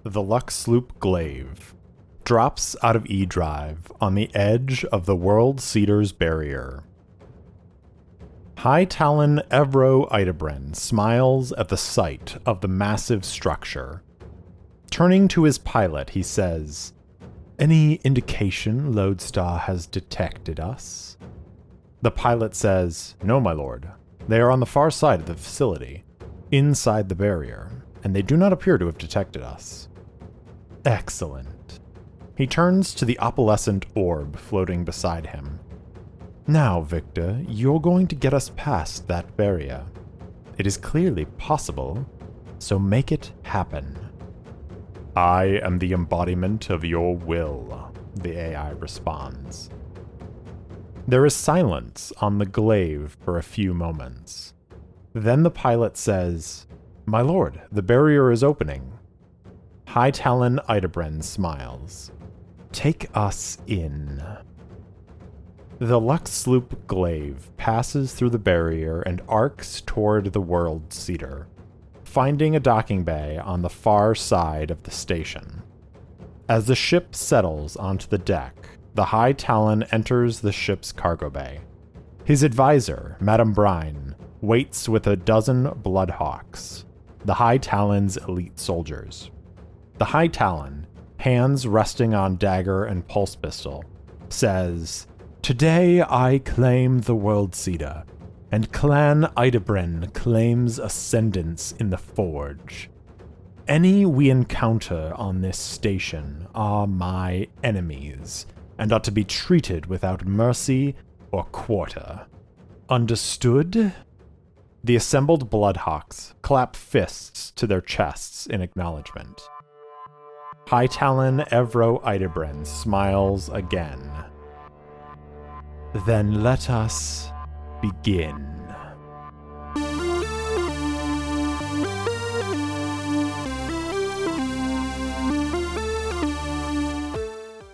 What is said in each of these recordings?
The Luck Sloop Glaive drops out of E-Drive on the edge of the World Cedars Barrier. High Talon Itabren smiles at the sight of the massive structure. Turning to his pilot, he says, "Any indication Lodestar has detected us?" The pilot says, "No, my lord. They are on the far side of the facility, inside the barrier, and they do not appear to have detected us." Excellent. He turns to the opalescent orb floating beside him. "Now, Victor, you're going to get us past that barrier. It is clearly possible, so make it happen." "I am the embodiment of your will," the AI responds. There is silence on the glaive for a few moments. Then the pilot says, "My lord, the barrier is opening." High Talon Itabren smiles. "Take us in." The Luck Sloop Glaive passes through the barrier and arcs toward the World Cedar, finding a docking bay on the far side of the station. As the ship settles onto the deck, the High Talon enters the ship's cargo bay. His advisor, Madame Brine, waits with a dozen Bloodhawks, the High Talon's elite soldiers. The High Talon, hands resting on dagger and pulse pistol, says, "Today I claim the World Cedar, and Clan Itabren claims ascendance in the Forge. Any we encounter on this station are my enemies, and are to be treated without mercy or quarter. Understood?" The assembled Bloodhawks clap fists to their chests in acknowledgement. High Talon Itabren smiles again. "Then let us begin."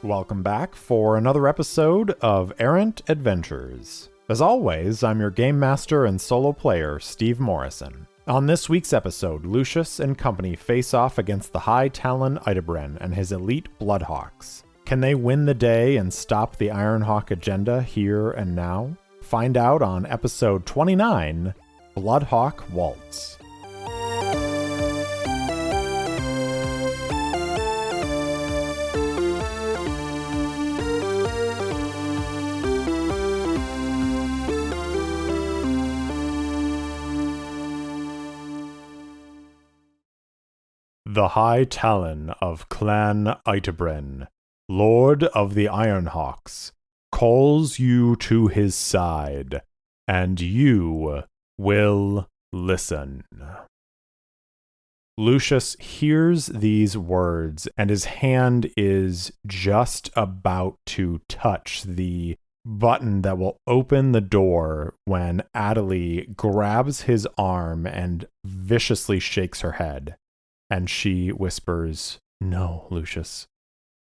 Welcome back for another episode of Errant Adventures. As always, I'm your game master and solo player, Steve Morrison. On this week's episode, Lucius and company face off against the High Talon Itabren and his elite Bloodhawks. Can they win the day and stop the Ironhawk agenda here and now? Find out on episode 29, Bloodhawk Waltz. The High Talon of Clan Itabren, Lord of the Ironhawks, calls you to his side, and you will listen. Lucius hears these words, and his hand is just about to touch the button that will open the door when Adelie grabs his arm and viciously shakes her head. And she whispers, "No, Lucius.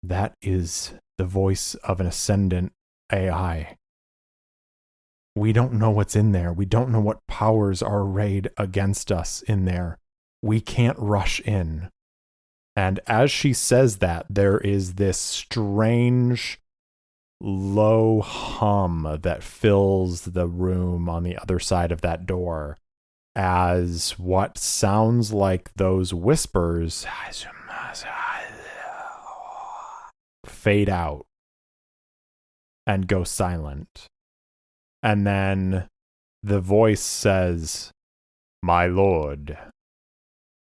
That is the voice of an ascendant AI. We don't know what's in there. We don't know what powers are arrayed against us in there. We can't rush in." And as she says that, there is this strange, low hum that fills the room on the other side of that door, as what sounds like those whispers fade out and go silent. And then the voice says, "My lord,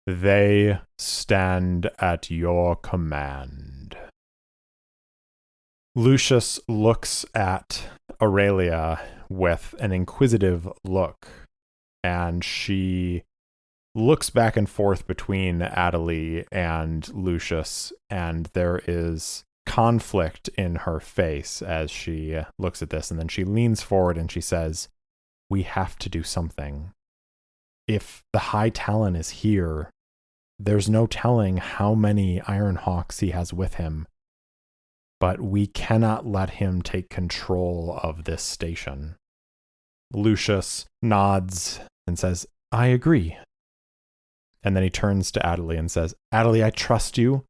they stand at your command." Lucius looks at Aurelia with an inquisitive look, and she looks back and forth between Adelie and Lucius, and there is conflict in her face as she looks at this, and then she leans forward and she says, "We have to do something. If the High Talon is here, there's no telling how many Ironhawks he has with him, but we cannot let him take control of this station." Lucius nods and says, "I agree. And then he turns to Adelie and says, Adelie, I trust you.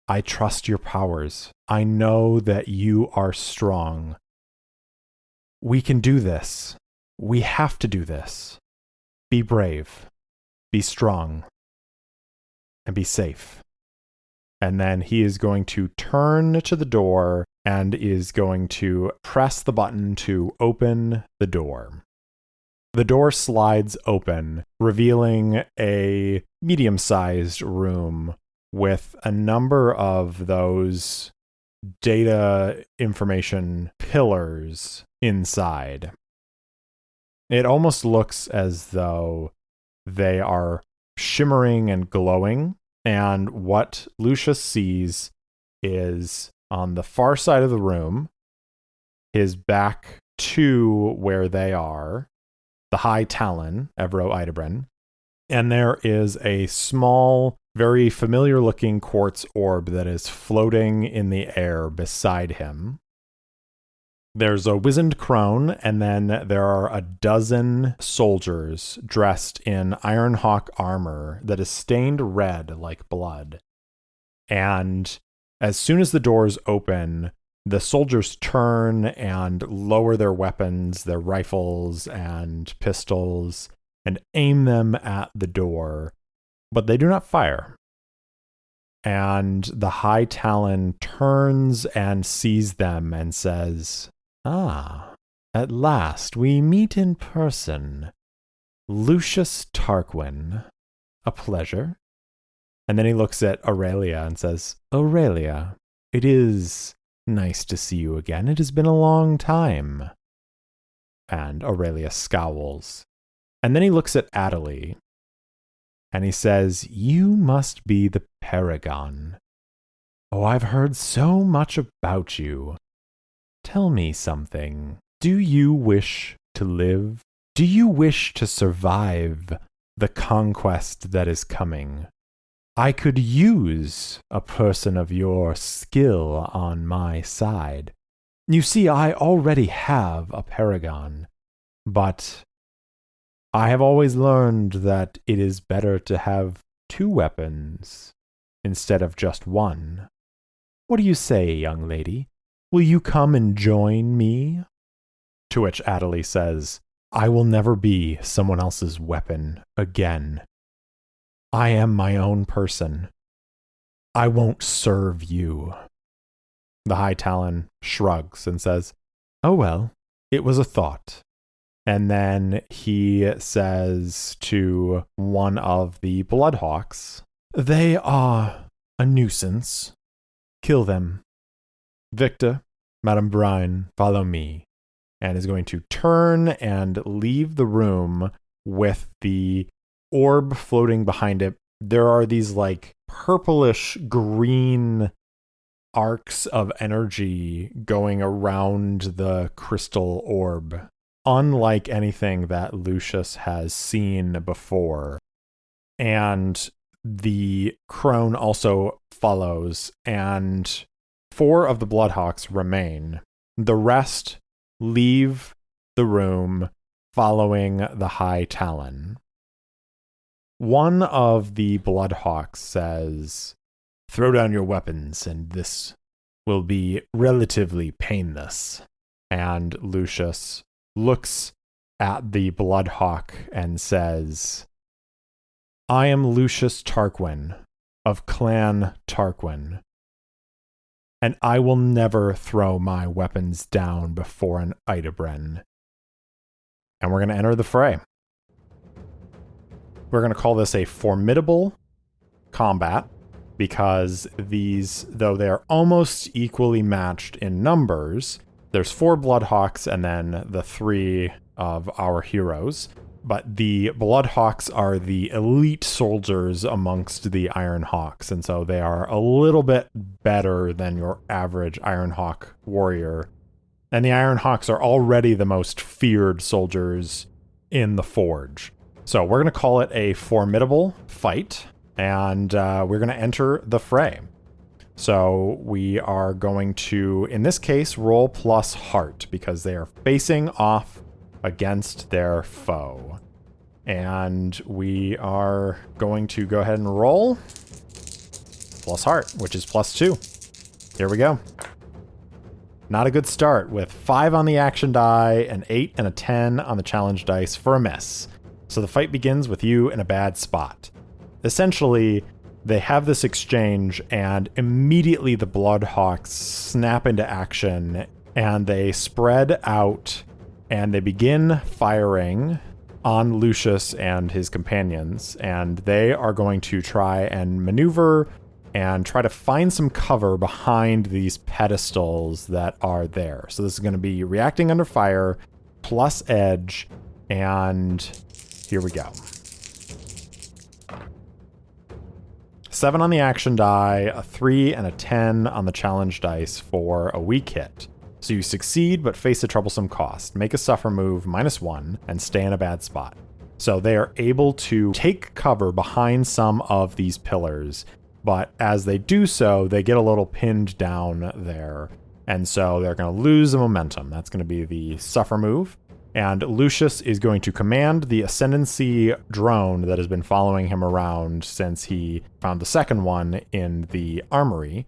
I trust your powers. I know that you are strong. We can do this. We have to do this. Be brave. Be strong. And be safe. And then he is going to turn to the door and is going to press the button to open the door. The door slides open, revealing a medium-sized room with a number of those data information pillars inside. It almost looks as though they are shimmering and glowing, and what Lucius sees is on the far side of the room, his back to where they are, the High Talon, Evro Itabren, and there is a small, very familiar-looking quartz orb that is floating in the air beside him. There's a wizened crone, and then there are a dozen soldiers dressed in Ironhawk armor that is stained red like blood. And as soon as the doors open, the soldiers turn and lower their weapons, their rifles and pistols, and aim them at the door, but they do not fire. And the High Talon turns and sees them and says, "Ah, at last we meet in person. Lucius Tarquin, a pleasure." And then he looks at Aurelia and says, "Aurelia, it is nice to see you again. It has been a long time." And Aurelia scowls. And then he looks at Adelie, and he says, "You must be the Paragon. Oh, I've heard so much about you. Tell me something. Do you wish to live? Do you wish to survive the conquest that is coming? I could use a person of your skill on my side. You see, I already have a Paragon, but I have always learned that it is better to have 2 weapons instead of just 1. What do you say, young lady? Will you come and join me?" To which Adelie says, "I will never be someone else's weapon again. I am my own person. I won't serve you." The High Talon shrugs and says, "Oh well, it was a thought." And then he says to one of the Bloodhawks, "They are a nuisance. Kill them. Victor, Madame Brine, follow me." And is going to turn and leave the room with the orb floating behind it. There are these like purplish green arcs of energy going around the crystal orb, unlike anything that Lucius has seen before. And the crone also follows, and 4 of the Bloodhawks remain. The rest leave the room following the High Talon. One of the Bloodhawks says, "Throw down your weapons, and this will be relatively painless." And Lucius looks at the Bloodhawk and says, "I am Lucius Tarquin of Clan Tarquin, and I will never throw my weapons down before an Itabren." And we're going to enter the fray. We're going to call this a formidable combat, because these, though they are almost equally matched in numbers, there's 4 Bloodhawks and then the 3 of our heroes. But the Bloodhawks are the elite soldiers amongst the Ironhawks, and so they are a little bit better than your average Ironhawk warrior. And the Ironhawks are already the most feared soldiers in the Forge. So we're going to call it a formidable fight, and we're going to enter the fray. So we are going to, in this case, roll plus heart, because they are facing off against their foe. And we are going to go ahead and roll. Plus heart, which is +2. Here we go. Not a good start, with 5 on the action die, an 8 and a 10 on the challenge dice for a miss. So the fight begins with you in a bad spot. Essentially, they have this exchange, and immediately the Bloodhawks snap into action, and they spread out, and they begin firing on Lucius and his companions, and they are going to try and maneuver and try to find some cover behind these pedestals that are there. So this is going to be reacting under fire, plus edge, and here we go. 7 on the action die, a 3 and a 10 on the challenge dice for a weak hit. So you succeed, but face a troublesome cost. Make a suffer move, -1, and stay in a bad spot. So they are able to take cover behind some of these pillars, but as they do so, they get a little pinned down there. And so they're going to lose the momentum. That's going to be the suffer move. And Lucius is going to command the Ascendancy drone that has been following him around since he found the second one in the armory.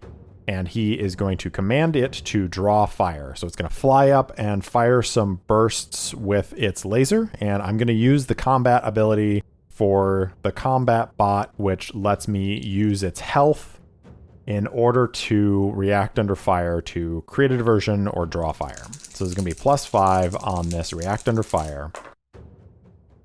And he is going to command it to draw fire. So it's going to fly up and fire some bursts with its laser. And I'm going to use the combat ability for the combat bot, which lets me use its health in order to react under fire to create a diversion or draw fire. So there's going to be +5 on this react under fire.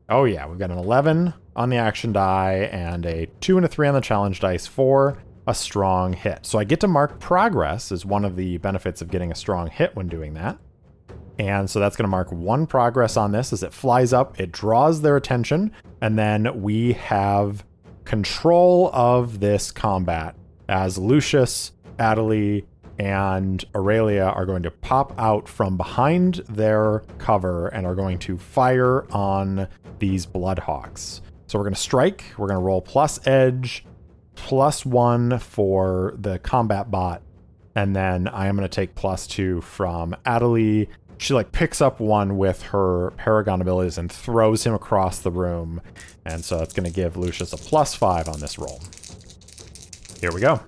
Oh yeah, we've got an 11 on the action die and a 2 and a 3 on the challenge dice for a strong hit. So I get to mark progress as one of the benefits of getting a strong hit when doing that. And so that's going to mark 1 progress on this as it flies up, it draws their attention, and then we have control of this combat as Lucius, Adelie, and Aurelia are going to pop out from behind their cover and are going to fire on these Bloodhawks. So we're going to strike, we're going to roll plus edge, +1 for the combat bot, and then I am going to take +2 from Adelie. She picks up one with her Paragon abilities and throws him across the room. And so it's going to give Lucius a +5 on this roll. Here we go.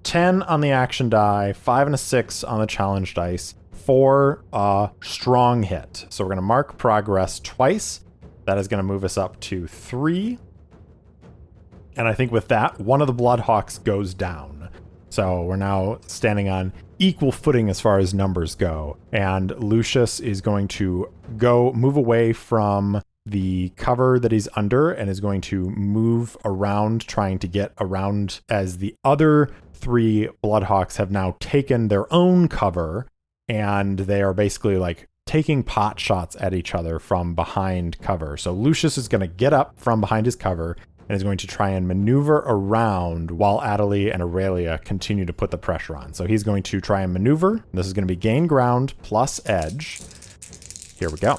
10 on the action die, 5 and a 6 on the challenge dice for a strong hit. So we're going to mark progress twice. That is going to move us up to 3. And I think with that, one of the Bloodhawks goes down. So we're now standing on equal footing as far as numbers go. And Lucius is going to move away from the cover that he's under and is going to move around, trying to get around as the other 3 Bloodhawks have now taken their own cover, and they are basically taking pot shots at each other from behind cover. So Lucius is going to get up from behind his cover and is going to try and maneuver around while Adelie and Aurelia continue to put the pressure on. So he's going to try and maneuver. This is going to be gain ground plus edge. Here we go.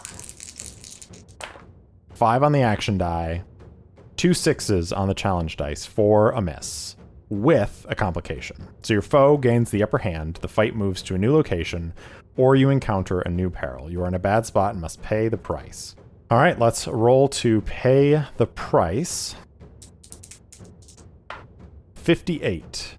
5 on the action die, 2 6s on the challenge dice for a miss, with a complication. So your foe gains the upper hand, the fight moves to a new location, or you encounter a new peril. You are in a bad spot and must pay the price. All right, let's roll to pay the price. 58.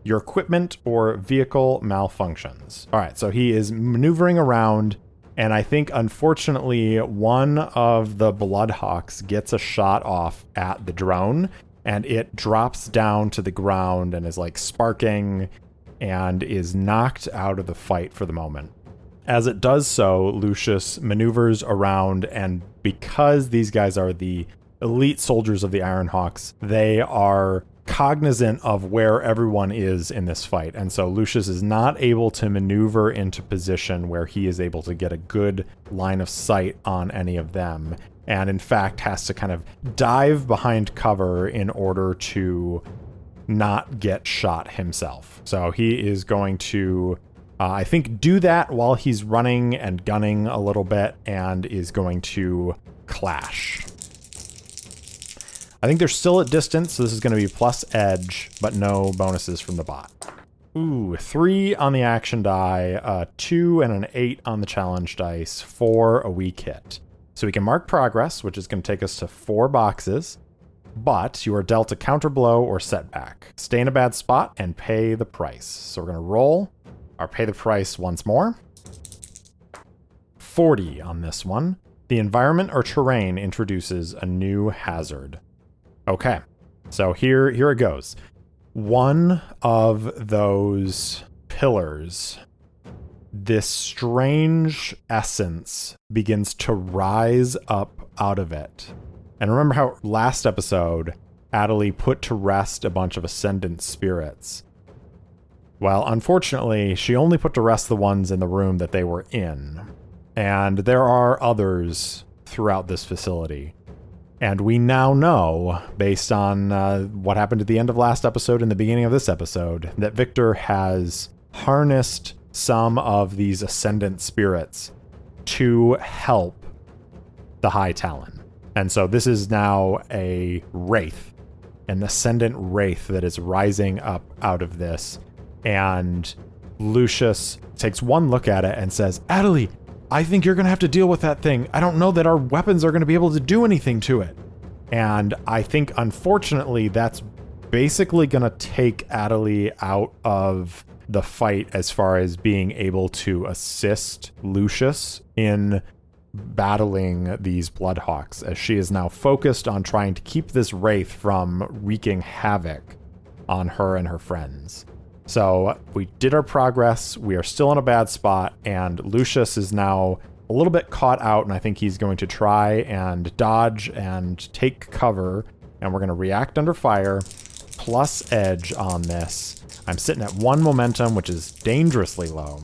Your equipment or vehicle malfunctions. All right, so he is maneuvering around, and I think, unfortunately, one of the Bloodhawks gets a shot off at the drone, and it drops down to the ground and is sparking and is knocked out of the fight for the moment. As it does so, Lucius maneuvers around, and because these guys are the elite soldiers of the Ironhawks, they are cognizant of where everyone is in this fight. And so Lucius is not able to maneuver into position where he is able to get a good line of sight on any of them. And in fact, has to kind of dive behind cover in order to not get shot himself. So he is going to, I think, do that while he's running and gunning a little bit, and is going to clash. I think they're still at distance, so this is going to be plus edge, but no bonuses from the bot. Ooh, 3 on the action die, 2 and an 8 on the challenge dice for a weak hit. So we can mark progress, which is going to take us to 4 boxes, but you are dealt a counterblow or setback. Stay in a bad spot and pay the price. So we're going to roll our pay the price once more. 40 on this one. The environment or terrain introduces a new hazard. Okay, so here it goes. One of those pillars, this strange essence begins to rise up out of it. And remember how last episode, Adelie put to rest a bunch of ascendant spirits? Well, unfortunately, she only put to rest the ones in the room that they were in. And there are others throughout this facility. And we now know, based on what happened at the end of last episode and the beginning of this episode, that Victor has harnessed some of these ascendant spirits to help the High Talon. And so this is now a wraith, an ascendant wraith that is rising up out of this. And Lucius takes one look at it and says, Adelie, I think you're going to have to deal with that thing. I don't know that our weapons are going to be able to do anything to it. And I think, unfortunately, that's basically going to take Adelie out of the fight as far as being able to assist Lucius in battling these Bloodhawks, as she is now focused on trying to keep this wraith from wreaking havoc on her and her friends. So we did our progress. We are still in a bad spot, and Lucius is now a little bit caught out, and I think he's going to try and dodge and take cover, and we're going to react under fire, plus edge on this. I'm sitting at 1 momentum, which is dangerously low,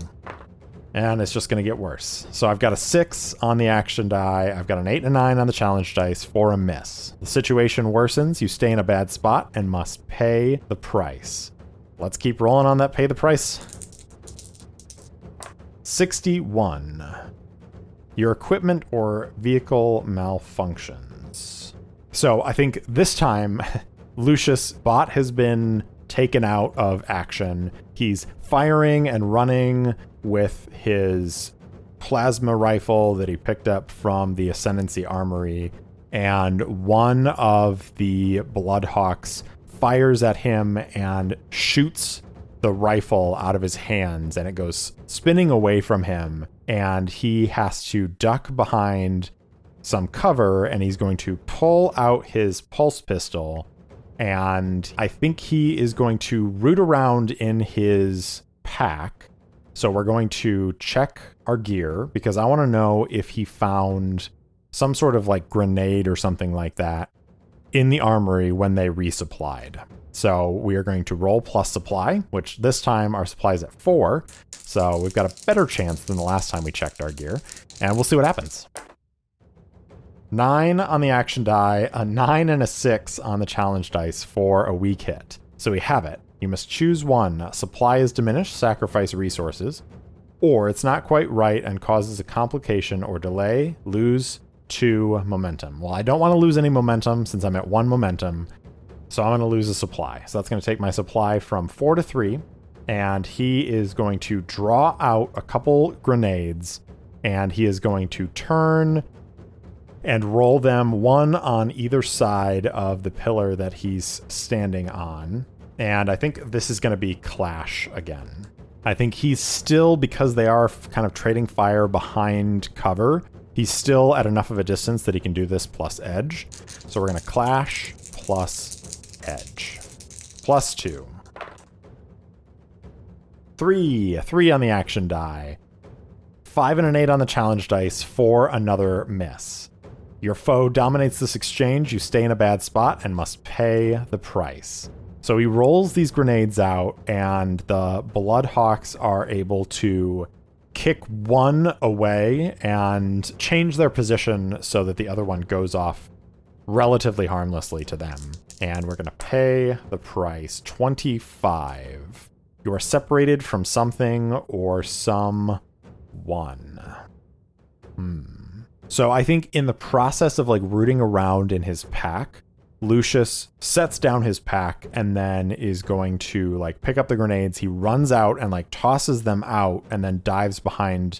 and it's just going to get worse. So I've got a 6 on the action die. I've got an 8 and a 9 on the challenge dice for a miss. The situation worsens. You stay in a bad spot and must pay the price. Let's keep rolling on that pay the price. 61. Your equipment or vehicle malfunctions. So I think this time Lucius' bot has been taken out of action. He's firing and running with his plasma rifle that he picked up from the Ascendancy Armory, and one of the Bloodhawks fires at him and shoots the rifle out of his hands, and it goes spinning away from him, and he has to duck behind some cover, and he's going to pull out his pulse pistol, and I think he is going to root around in his pack. So we're going to check our gear, because I want to know if he found some sort of like grenade or something like that in the armory when they resupplied. So we are going to roll plus supply, which this time our supply is at 4. So we've got a better chance than the last time we checked our gear, and we'll see what happens. 9 on the action die, a 9 and a 6 on the challenge dice for a weak hit. So we have it. You must choose one. Supply is diminished, sacrifice resources, or it's not quite right and causes a complication or delay, lose 2 momentum. Well, I don't want to lose any momentum since I'm at 1 momentum, so I'm going to lose a supply. So that's going to take my supply from 4 to 3, and he is going to draw out a couple grenades, and he is going to turn and roll them one on either side of the pillar that he's standing on. And I think this is going to be clash again. I think he's still, because they are kind of trading fire behind cover, he's still at enough of a distance that he can do this plus edge. So we're going to clash plus edge. Plus 2. 3 on the action die. 5 and an 8 on the challenge dice for another miss. Your foe dominates this exchange. You stay in a bad spot and must pay the price. So he rolls these grenades out, and the Bloodhawks are able to kick one away and change their position so that the other one goes off relatively harmlessly to them. And we're going to pay the price, 25. You are separated from something or someone. So I think in the process of like rooting around in his pack, Lucius sets down his pack and then is going to like pick up the grenades. He runs out and like tosses them out and then dives behind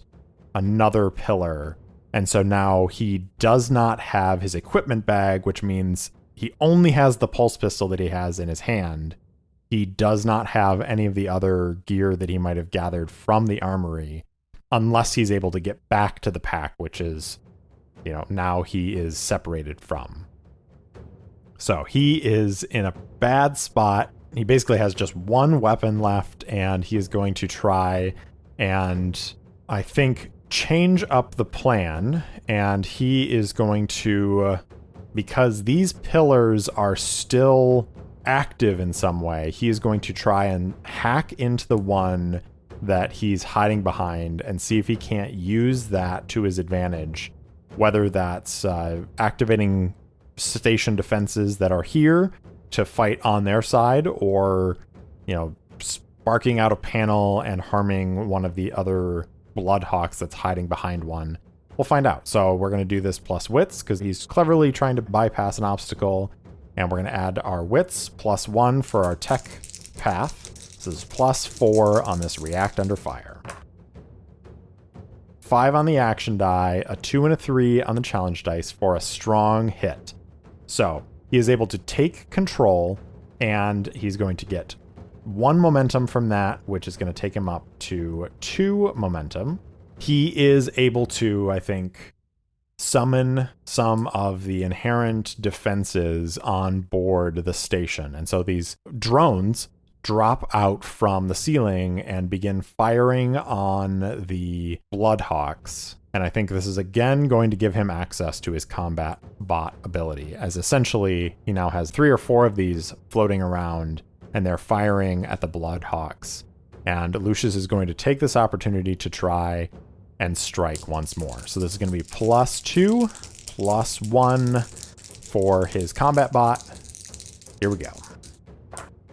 another pillar And so now he does not have his equipment bag, which means he only has the pulse pistol that he has in his hand. He does not have any of the other gear that he might have gathered from the armory, unless he's able to get back to the pack, which is, now he is separated from. So he is in a bad spot. He basically has just one weapon left, and he is going to try and, I think, change up the plan. And he is going to, because these pillars are still active in some way, he is going to try and hack into the one that he's hiding behind and see if he can't use that to his advantage, whether that's activating station defenses that are here to fight on their side, or, sparking out a panel and harming one of the other Bloodhawks that's hiding behind one. We'll find out. So we're going to do this plus wits, because he's cleverly trying to bypass an obstacle, and we're going to add our wits +1 for our tech path. This is +4 on this react under fire. 5 on the action die, a 2 and a 3 on the challenge dice for a strong hit. So he is able to take control, and he's going to get 1 momentum from that, which is going to take him up to 2 momentum. He is able to, I think, summon some of the inherent defenses on board the station. And so these drones drop out from the ceiling and begin firing on the Bloodhawks. And I think this is again going to give him access to his combat bot ability, as essentially he now has 3 or 4 of these floating around, and they're firing at the Bloodhawks. And Lucius is going to take this opportunity to try and strike once more. So this is going to be +2, +1 for his combat bot. Here we go.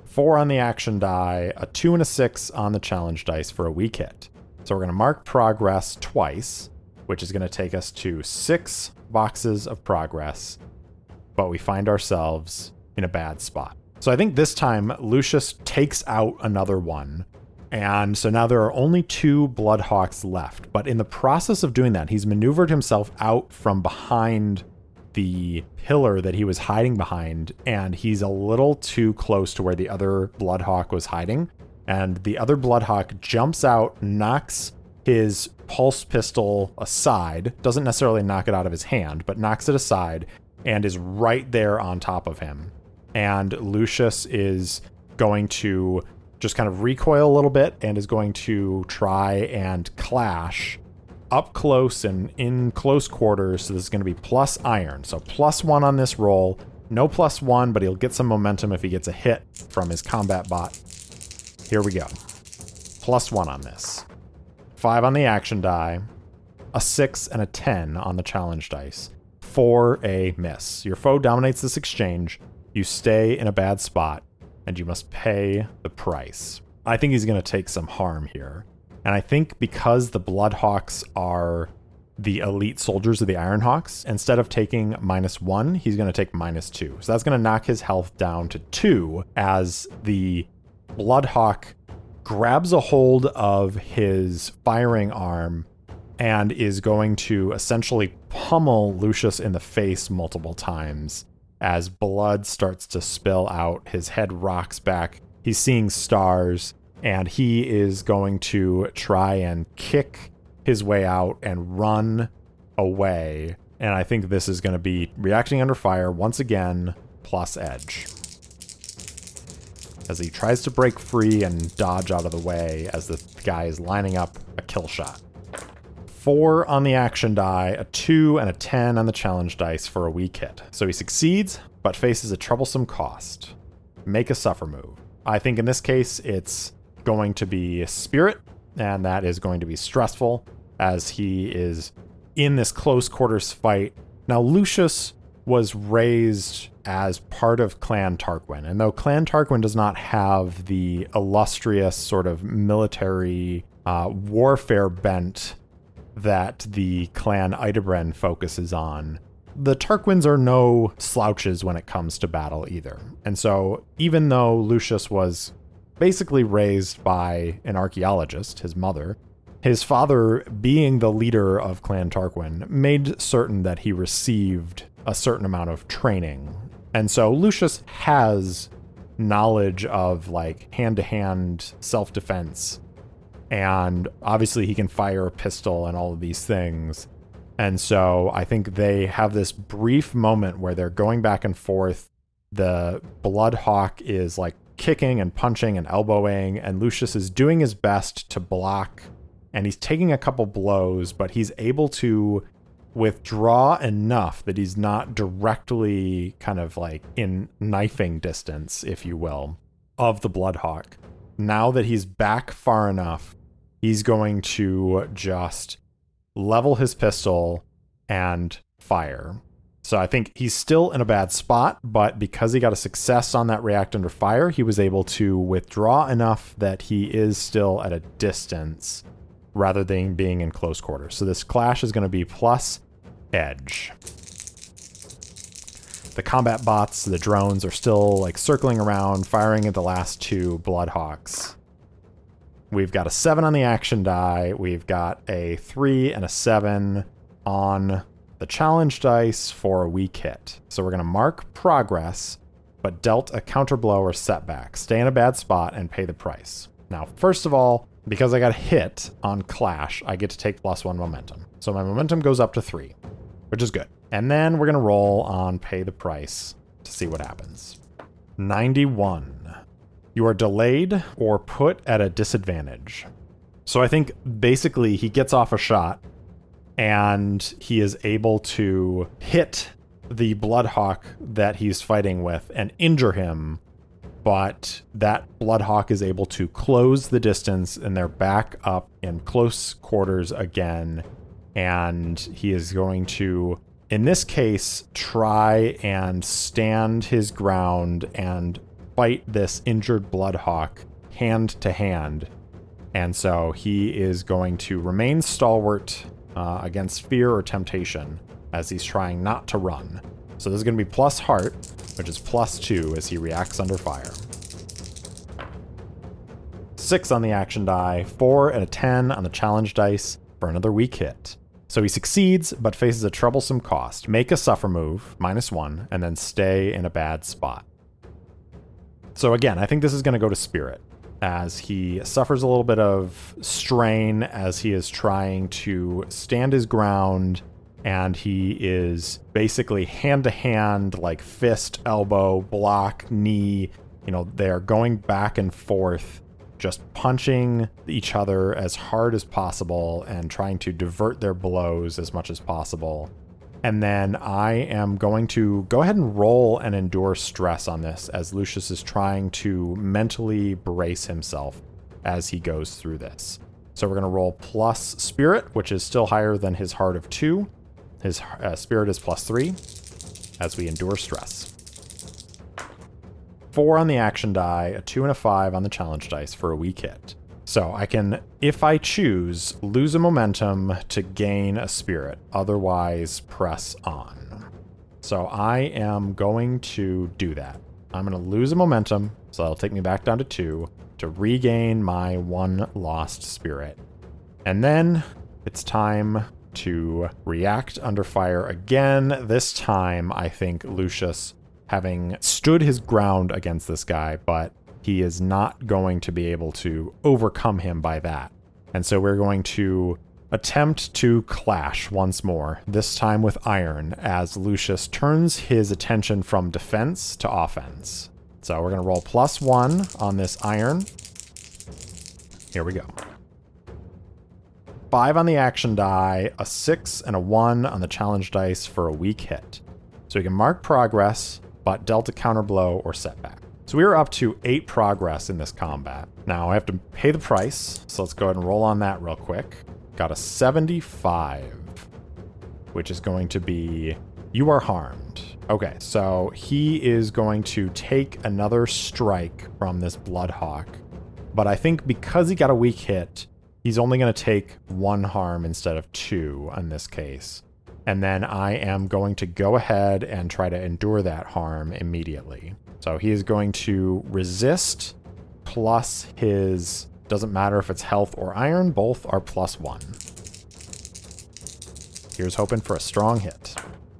4 on the action die, a 2 and a 6 on the challenge dice for a weak hit. So we're going to mark progress twice, which is going to take us to 6 boxes of progress, but we find ourselves in a bad spot. So I think this time Lucius takes out another one, and so now there are only 2 Bloodhawks left. But in the process of doing that, he's maneuvered himself out from behind the pillar that he was hiding behind, and he's a little too close to where the other Bloodhawk was hiding. And the other Bloodhawk jumps out, knocks his pulse pistol aside, doesn't necessarily knock it out of his hand, but knocks it aside, and is right there on top of him. And Lucius is going to just kind of recoil a little bit and is going to try and clash up close and in close quarters. So this is going to be plus iron. So +1 on this roll. No +1, but he'll get some momentum if he gets a hit from his combat bot. Here we go. +1 on this. 5 on the action die. A 6 and a 10 on the challenge dice. For a miss. Your foe dominates this exchange. You stay in a bad spot, and you must pay the price. I think he's going to take some harm here. And I think because the Bloodhawks are the elite soldiers of the Ironhawks, instead of taking -1, he's going to take -2. So that's going to knock his health down to 2 as the Bloodhawk grabs a hold of his firing arm and is going to essentially pummel Lucius in the face multiple times. As blood starts to spill out, his head rocks back. He's seeing stars, and he is going to try and kick his way out and run away. And I think this is going to be reacting under fire once again, plus edge. As he tries to break free and dodge out of the way as the guy is lining up a kill shot. 4 on the action die, a 2 and a 10 on the challenge dice for a weak hit. So he succeeds, but faces a troublesome cost. Make a suffer move. I think in this case, it's going to be Spirit, and that is going to be stressful as he is in this close quarters fight. Now, Lucius was raised as part of Clan Tarquin, and though Clan Tarquin does not have the illustrious sort of military warfare bent that the Clan Itabren focuses on, the Tarquins are no slouches when it comes to battle either. And so even though Lucius was basically raised by an archaeologist, his mother, His father, being the leader of Clan Tarquin, made certain that he received a certain amount of training. And so Lucius has knowledge of like hand-to-hand self-defense. And obviously he can fire a pistol and all of these things. And so I think they have this brief moment where they're going back and forth. The Bloodhawk is like kicking and punching and elbowing, and Lucius is doing his best to block, and he's taking a couple blows, but he's able to withdraw enough that he's not directly kind of like in knifing distance, if you will, of the Bloodhawk. Now that he's back far enough, he's going to just level his pistol and fire. So I think he's still in a bad spot, but because he got a success on that react under fire, he was able to withdraw enough that he is still at a distance rather than being in close quarters. So this clash is going to be plus edge. The combat bots, the drones, are still like circling around, firing at the last two Bloodhawks. We've got a 7 on the action die. We've got a 3 and a 7 on the challenge dice for a weak hit. So we're going to mark progress, but dealt a counterblow or setback. Stay in a bad spot and pay the price. Now, first of all, because I got hit on Clash, I get to take +1 momentum. So my momentum goes up to 3, which is good. And then we're going to roll on pay the price to see what happens. 91. You are delayed or put at a disadvantage. So I think basically he gets off a shot and he is able to hit the Bloodhawk that he's fighting with and injure him, but that Bloodhawk is able to close the distance and they're back up in close quarters again, and he is going to, in this case, try and stand his ground and fight this injured Bloodhawk hand to hand. And so he is going to remain stalwart against fear or temptation as he's trying not to run. So this is going to be plus heart, which is +2 as he reacts under fire. 6 on the action die, 4 and a 10 on the challenge dice for another weak hit. So he succeeds, but faces a troublesome cost. Make a suffer move, -1, and then stay in a bad spot. So again, I think this is going to go to Spirit, as he suffers a little bit of strain as he is trying to stand his ground, and he is basically hand-to-hand, like fist, elbow, block, knee. You know, they're going back and forth, just punching each other as hard as possible and trying to divert their blows as much as possible. And then I am going to go ahead and roll and endure stress on this, as Lucius is trying to mentally brace himself as he goes through this. So we're going to roll plus Spirit, which is still higher than his heart of 2. His Spirit is +3 as we endure stress. 4 on the action die, a 2 and a 5 on the challenge dice for a weak hit. So I can, if I choose, lose a momentum to gain a Spirit, otherwise press on. So I am going to do that. I'm going to lose a momentum, so that'll take me back down to 2 to regain my 1 lost Spirit. And then it's time to react under fire again. This time, I think Lucius, having stood his ground against this guy, but he is not going to be able to overcome him by that. And so we're going to attempt to clash once more, this time with iron, as Lucius turns his attention from defense to offense. So we're going to roll +1 on this iron. Here we go. 5 on the action die, a 6 and a 1 on the challenge dice for a weak hit. So we can mark progress, but dealt a counterblow or setback. So we are up to 8 progress in this combat. Now I have to pay the price, so let's go ahead and roll on that real quick. Got a 75, which is going to be, you are harmed. Okay, so he is going to take another strike from this Bloodhawk, but I think because he got a weak hit, he's only going to take 1 harm instead of 2 in this case. And then I am going to go ahead and try to endure that harm immediately. So he is going to resist plus his Doesn't matter if it's health or iron, both are +1. Here's hoping for a strong hit.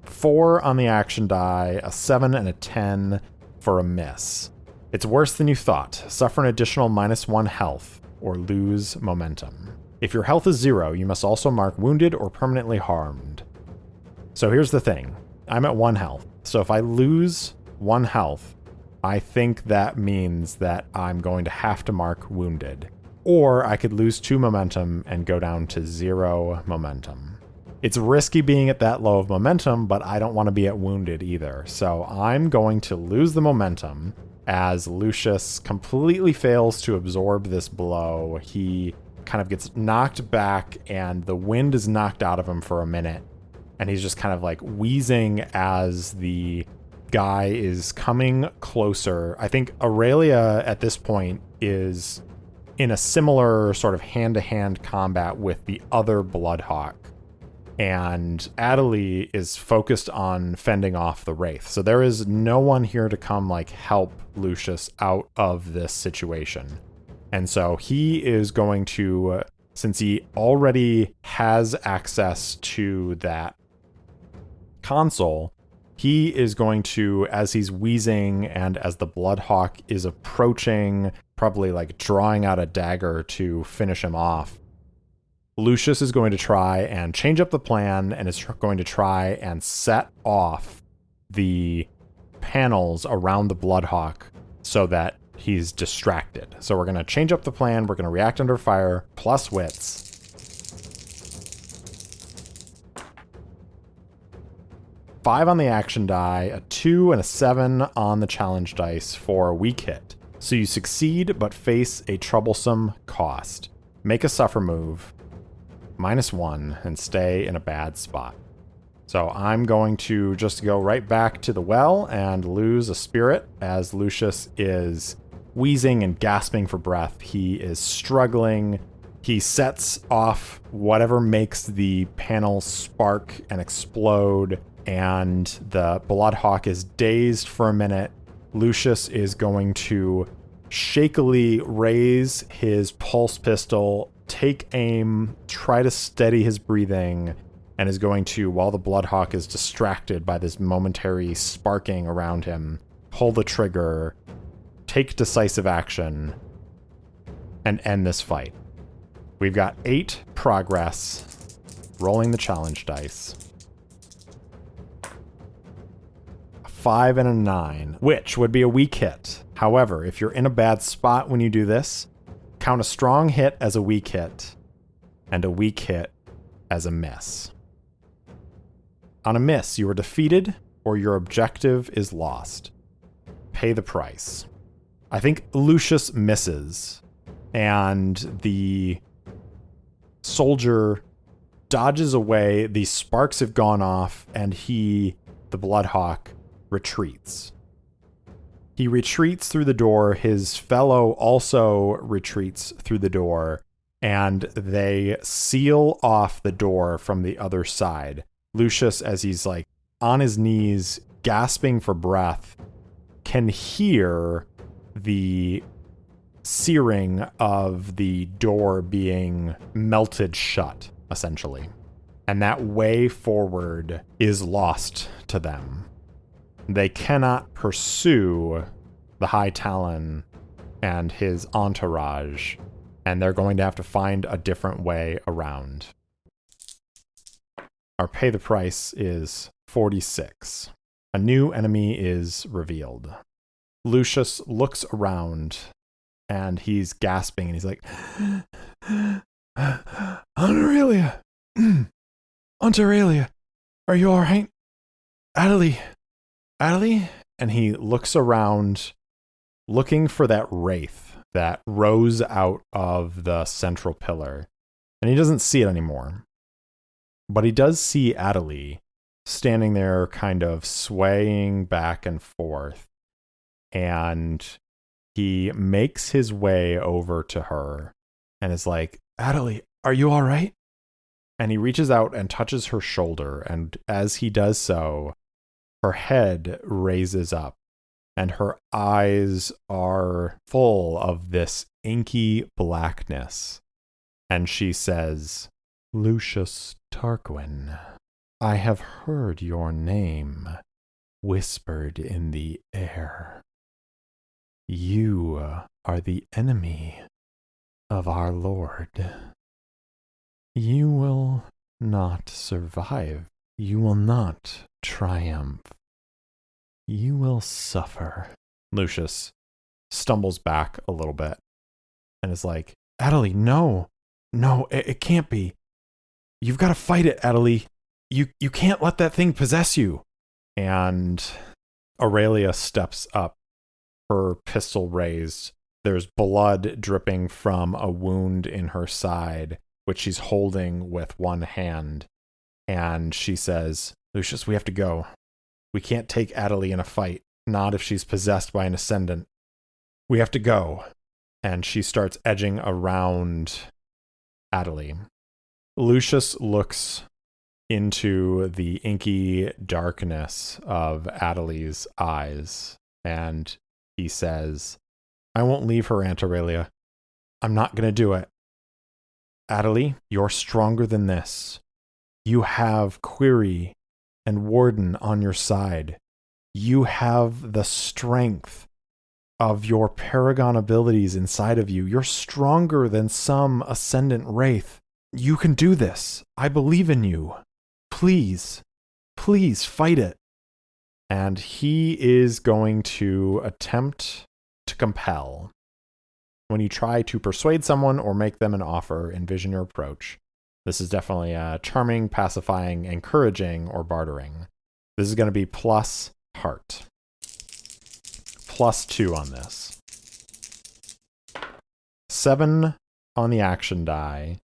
4 on the action die, a 7 and a 10 for a miss. It's worse than you thought. Suffer an additional -1 health or lose momentum. If your health is 0, you must also mark wounded or permanently harmed. So here's the thing. I'm at 1 health. So if I lose 1 health, I think that means that I'm going to have to mark wounded. Or I could lose 2 momentum and go down to 0 momentum. It's risky being at that low of momentum, but I don't want to be at wounded either. So I'm going to lose the momentum as Lucius completely fails to absorb this blow. He kind of gets knocked back and the wind is knocked out of him for a minute. And he's just kind of like wheezing as the guy is coming closer. I think Aurelia at this point is in a similar sort of hand-to-hand combat with the other Bloodhawk. And Adelie is focused on fending off the Wraith. So there is no one here to come like help Lucius out of this situation. And so he is going to, since he already has access to that console, he is going to, as he's wheezing and as the Bloodhawk is approaching, probably like drawing out a dagger to finish him off, Lucius is going to try and change up the plan and is going to try and set off the panels around the Bloodhawk so that he's distracted. So we're going to change up the plan. We're going to react under fire plus wits. Five on the action die, a 2 and a 7 on the challenge dice for a weak hit. So you succeed but face a troublesome cost. Make a suffer move. -1 and stay in a bad spot. So I'm going to just go right back to the well and lose a spirit as Lucius is wheezing and gasping for breath. He is struggling. He sets off whatever makes the panel spark and explode, and the Bloodhawk is dazed for a minute. Lucius is going to shakily raise his pulse pistol, take aim, try to steady his breathing, and is going to, while the Bloodhawk is distracted by this momentary sparking around him, pull the trigger, take decisive action, and end this fight. We've got 8 progress, rolling the challenge dice. A 5 and a 9, which would be a weak hit. However, if you're in a bad spot when you do this, count a strong hit as a weak hit, and a weak hit as a miss. On a miss, you are defeated, or your objective is lost. Pay the price. I think Lucius misses, and the soldier dodges away. The sparks have gone off, and he, the Bloodhawk, retreats. He retreats through the door. His fellow also retreats through the door, and they seal off the door from the other side. Lucius, as he's like on his knees, gasping for breath, can hear the searing of the door being melted shut, essentially. And that way forward is lost to them. They cannot pursue the High Talon and his entourage, and they're going to have to find a different way around. Our pay the price is 46. A new enemy is revealed. Lucius looks around, and he's gasping, and he's like, Aurelia! Aunt Aurelia, are you alright? Adelie? Adelie? And he looks around, looking for that wraith that rose out of the central pillar. And he doesn't see it anymore. But he does see Adelie standing there kind of swaying back and forth. And he makes his way over to her and is like, Adelie, are you all right? And he reaches out and touches her shoulder. And as he does so, her head raises up and her eyes are full of this inky blackness. And she says, Lucius Tarquin, I have heard your name whispered in the air. You are the enemy of our Lord. You will not survive. You will not triumph. You will suffer. Lucius stumbles back a little bit and is like, Adelie, no, it can't be. You've got to fight it, Adelie. You can't let that thing possess you. And Aurelia steps up, her pistol raised. There's blood dripping from a wound in her side, which she's holding with one hand. And she says, Lucius, we have to go. We can't take Adelie in a fight, not if she's possessed by an ascendant. We have to go. And she starts edging around Adelie. Lucius looks into the inky darkness of Adelie's eyes, and he says, I won't leave her, Aunt Aurelia. I'm not going to do it. Adelie, you're stronger than this. You have Query and Warden on your side. You have the strength of your paragon abilities inside of you. You're stronger than some ascendant wraith. You can do this. I believe in you. Please fight it. And he is going to attempt to compel. When you try to persuade someone or make them an offer, envision your approach. This is definitely charming, pacifying, encouraging, or bartering. This is going to be plus heart. +2 on this. 7 on the action die.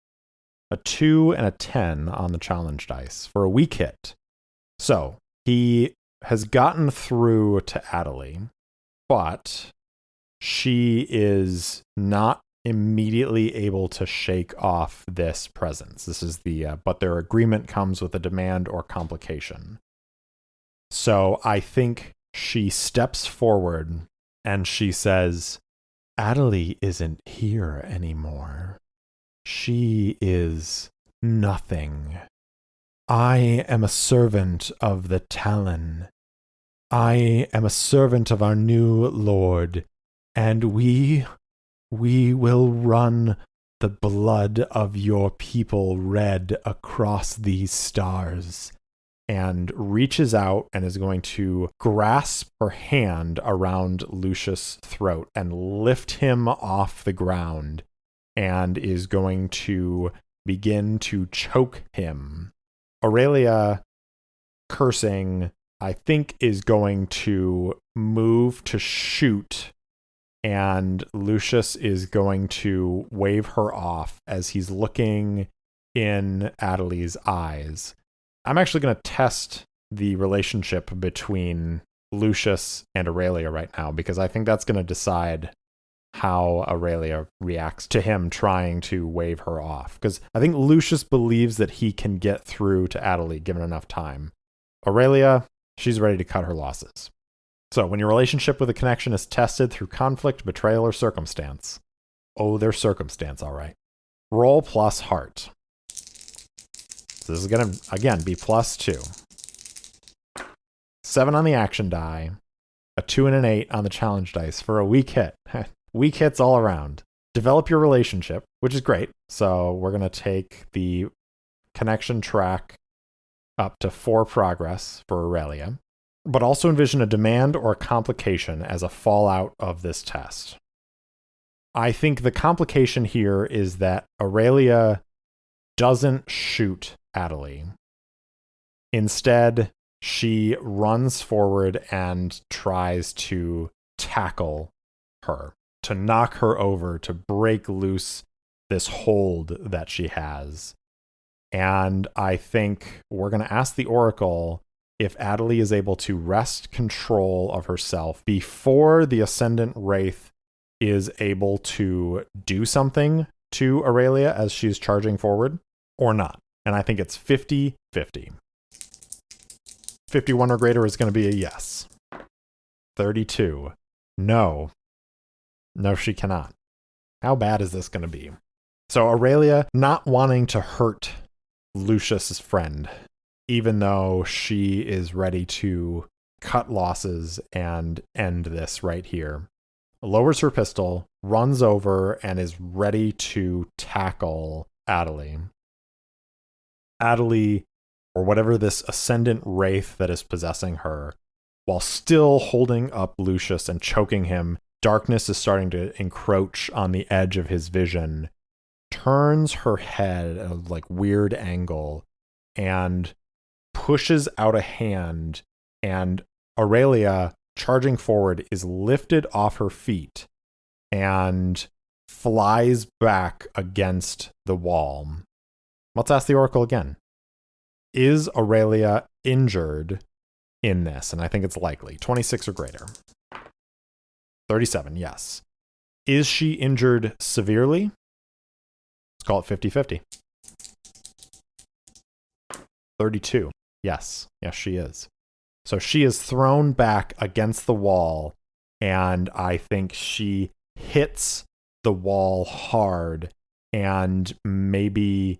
A 2 and a 10 on the challenge dice for a weak hit. So he has gotten through to Adelie, but she is not immediately able to shake off this presence. This is but their agreement comes with a demand or complication. So I think she steps forward and she says, Adelie isn't here anymore. She is nothing. I am a servant of the Talon. I am a servant of our new Lord, and we will run the blood of your people red across these stars. And reaches out and is going to grasp her hand around Lucius' throat and lift him off the ground, and is going to begin to choke him. Aurelia, cursing, I think is going to move to shoot, and Lucius is going to wave her off as he's looking in Adelie's eyes. I'm actually going to test the relationship between Lucius and Aurelia right now, because I think that's going to decide how Aurelia reacts to him trying to wave her off. Because I think Lucius believes that he can get through to Adelie given enough time. Aurelia, she's ready to cut her losses. So when your relationship with a connection is tested through conflict, betrayal, or circumstance. Oh, there's circumstance, all right. Roll plus heart. So this is going to, again, be +2. 7 on the action die. A 2 and an 8 on the challenge dice for a weak hit. Weak hits all around. Develop your relationship, which is great. So we're going to take the connection track up to 4 progress for Aurelia, but also envision a demand or a complication as a fallout of this test. I think the complication here is that Aurelia doesn't shoot Adelie. Instead, she runs forward and tries to tackle her, to knock her over, to break loose this hold that she has. And I think we're going to ask the Oracle if Adelie is able to wrest control of herself before the Ascendant Wraith is able to do something to Aurelia as she's charging forward, or not. And I think it's 50-50. 51 or greater is going to be a yes. 32. No. No, she cannot. How bad is this going to be? So Aurelia, not wanting to hurt Lucius's friend, even though she is ready to cut losses and end this right here, lowers her pistol, runs over, and is ready to tackle Adelie. Adelie, or whatever this ascendant wraith that is possessing her, while still holding up Lucius and choking him, darkness is starting to encroach on the edge of his vision, turns her head at a weird angle and pushes out a hand, and Aurelia, charging forward, is lifted off her feet and flies back against the wall. Let's ask the Oracle again. Is Aurelia injured in this? And I think it's likely. 26 or greater. 37, yes. Is she injured severely? Let's call it 50-50. 32. Yes. Yes, she is. So she is thrown back against the wall, and I think she hits the wall hard and maybe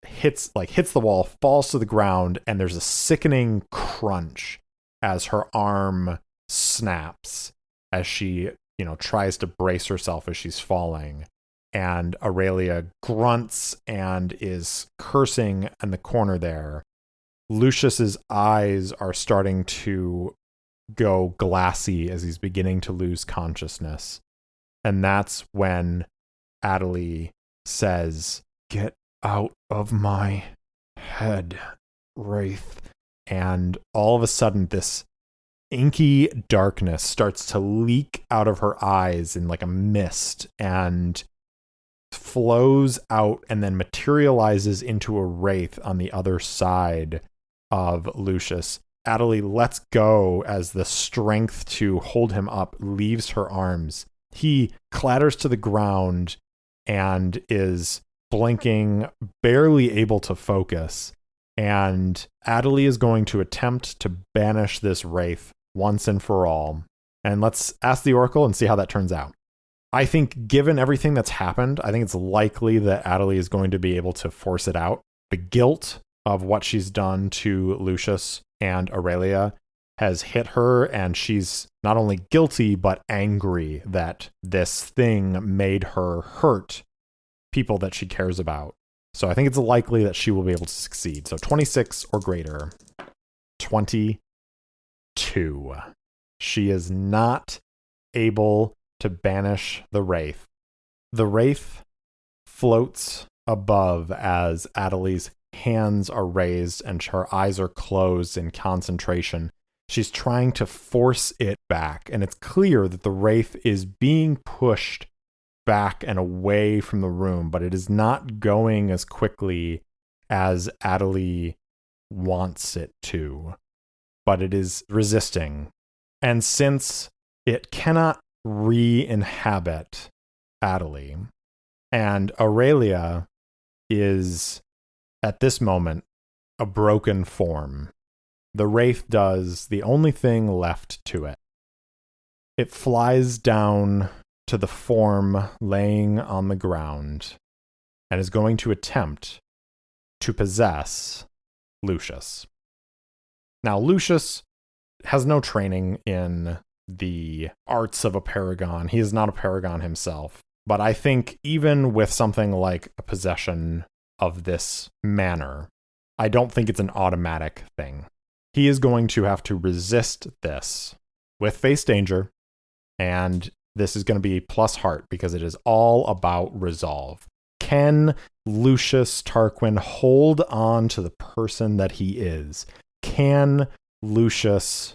hits the wall, falls to the ground, and there's a sickening crunch as her arm snaps as she, tries to brace herself as she's falling. And Aurelia grunts and is cursing in the corner there. Lucius's eyes are starting to go glassy as he's beginning to lose consciousness. And that's when Adelie says, "Get out of my head, Wraith." And all of a sudden, this inky darkness starts to leak out of her eyes in like a mist and flows out and then materializes into a wraith on the other side of Lucius. Adelie lets go as the strength to hold him up leaves her arms. He clatters to the ground and is blinking, barely able to focus. And Adelie is going to attempt to banish this wraith once and for all. And let's ask the Oracle and see how that turns out. I think given everything that's happened, I think it's likely that Adelie is going to be able to force it out. The guilt of what she's done to Lucius and Aurelia has hit her, and she's not only guilty, but angry that this thing made her hurt people that she cares about. So I think it's likely that she will be able to succeed. So 26 or greater. 22. She is not able to banish the wraith. The wraith floats above as Adelie's hands are raised and her eyes are closed in concentration. She's trying to force it back, and it's clear that the wraith is being pushed back and away from the room, but it is not going as quickly as Adelie wants it to. But it is resisting. And since it cannot re-inhabit Adelie, and Aurelia is, at this moment, a broken form, the wraith does the only thing left to it. It flies down to the form laying on the ground and is going to attempt to possess Lucius. Now, Lucius has no training in the arts of a paragon. He is not a paragon himself. But I think even with something like a possession of this manner, I don't think it's an automatic thing. He is going to have to resist this with face danger, and this is going to be plus heart because it is all about resolve. Can Lucius Tarquin hold on to the person that he is? Can Lucius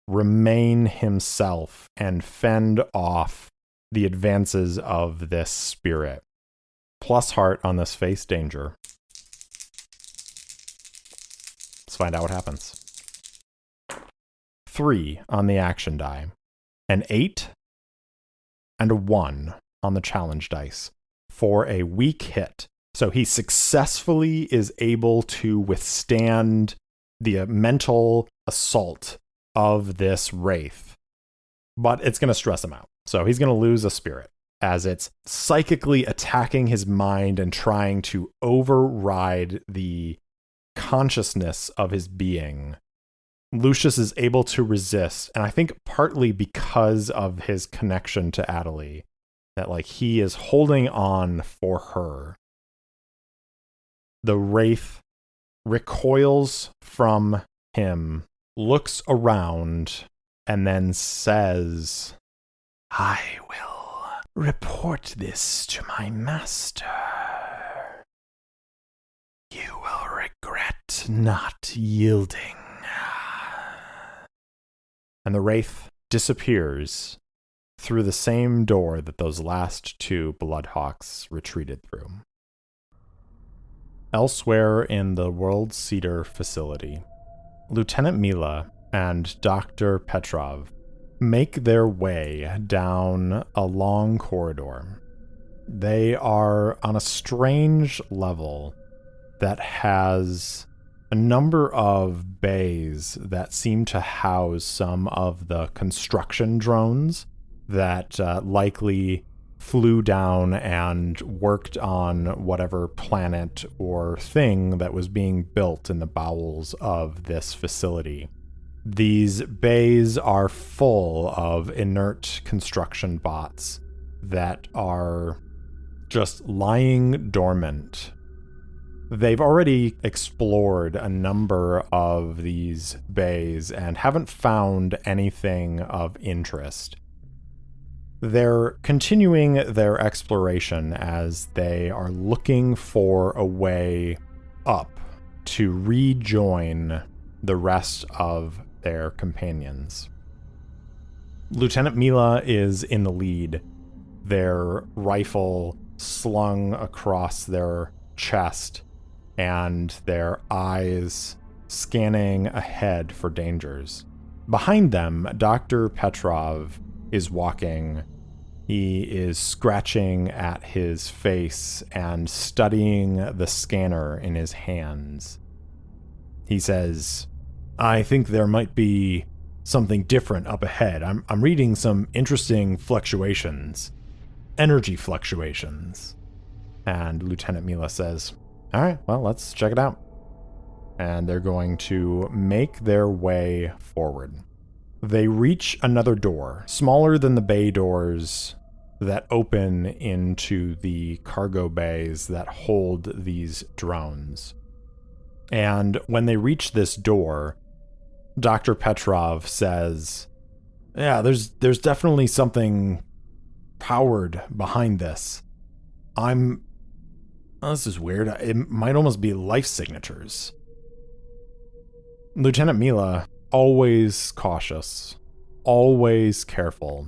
remain himself and fend off the advances of this spirit? Plus heart on this face danger. Let's find out what happens. 3 on the action die. An 8 and a 1 on the challenge dice for a weak hit. So he successfully is able to withstand the mental assault of this wraith, but it's going to stress him out. So he's going to lose a spirit as it's psychically attacking his mind and trying to override the consciousness of his being. Lucius is able to resist, and I think partly because of his connection to Adelie, that like he is holding on for her. The wraith recoils from him, looks around, and then says, "I will report this to my master. You will regret not yielding." And the wraith disappears through the same door that those last two Bloodhawks retreated through. Elsewhere in the World Cedar facility, Lieutenant Mila and Dr. Petrov make their way down a long corridor. They are on a strange level that has a number of bays that seem to house some of the construction drones that likely flew down and worked on whatever planet or thing that was being built in the bowels of this facility. These bays are full of inert construction bots that are just lying dormant. They've already explored a number of these bays and haven't found anything of interest. They're continuing their exploration as they are looking for a way up to rejoin the rest of their companions. Lieutenant Mila is in the lead, their rifle slung across their chest and their eyes scanning ahead for dangers. Behind them, Dr. Petrov is walking. He is scratching at his face and studying the scanner in his hands. He says, "I think there might be something different up ahead. I'm reading some interesting fluctuations, energy fluctuations." And Lieutenant Mila says, "All right, well, let's check it out." And they're going to make their way forward. They reach another door, smaller than the bay doors that open into the cargo bays that hold these drones. And when they reach this door, Dr. Petrov says, "Yeah, there's definitely something powered behind this. This is weird. It might almost be life signatures." Lieutenant Mila, always cautious, always careful,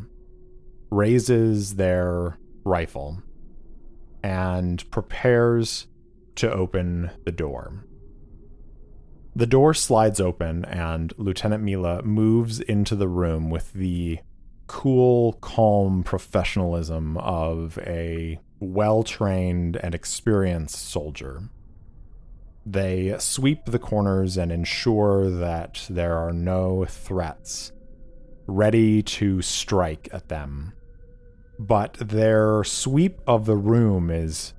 raises their rifle and prepares to open the door. The door slides open and Lieutenant Mila moves into the room with the cool, calm professionalism of a well-trained and experienced soldier. They sweep the corners and ensure that there are no threats ready to strike at them. But their sweep of the room is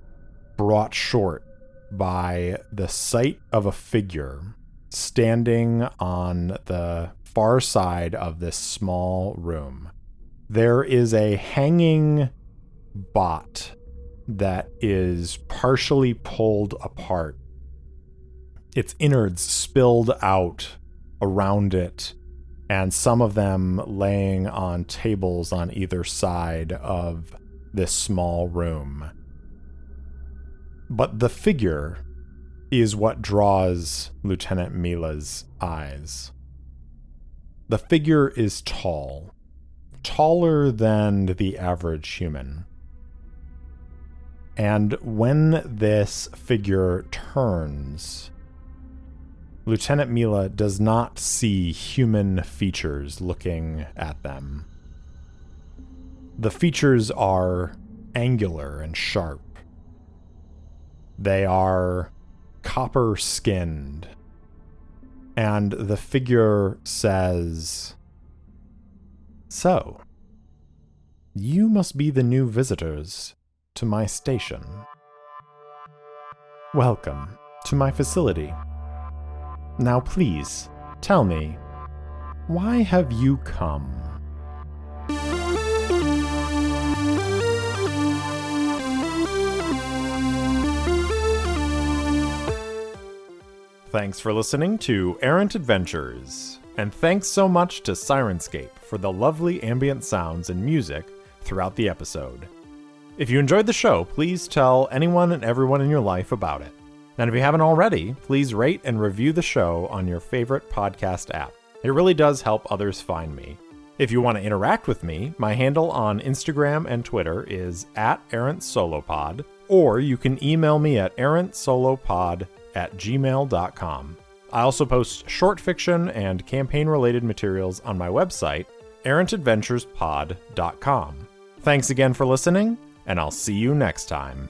brought short by the sight of a figure standing on the far side of this small room. There is a hanging bot that is partially pulled apart, its innards spilled out around it, and some of them laying on tables on either side of this small room. But the figure is what draws Lieutenant Mila's eyes. The figure is tall, taller than the average human. And when this figure turns, Lieutenant Mila does not see human features looking at them. The features are angular and sharp. They are copper-skinned, and the figure says, "So, you must be the new visitors to my station. Welcome to my facility. Now please, tell me, why have you come?" Thanks for listening to Errant Adventures, and thanks so much to Syrinscape for the lovely ambient sounds and music throughout the episode. If you enjoyed the show, please tell anyone and everyone in your life about it. And if you haven't already, please rate and review the show on your favorite podcast app. It really does help others find me. If you want to interact with me, my handle on Instagram and Twitter is @ErrantSoloPod, or you can email me at errantsolopod@gmail.com. I also post short fiction and campaign-related materials on my website, errantadventurespod.com. Thanks again for listening, and I'll see you next time.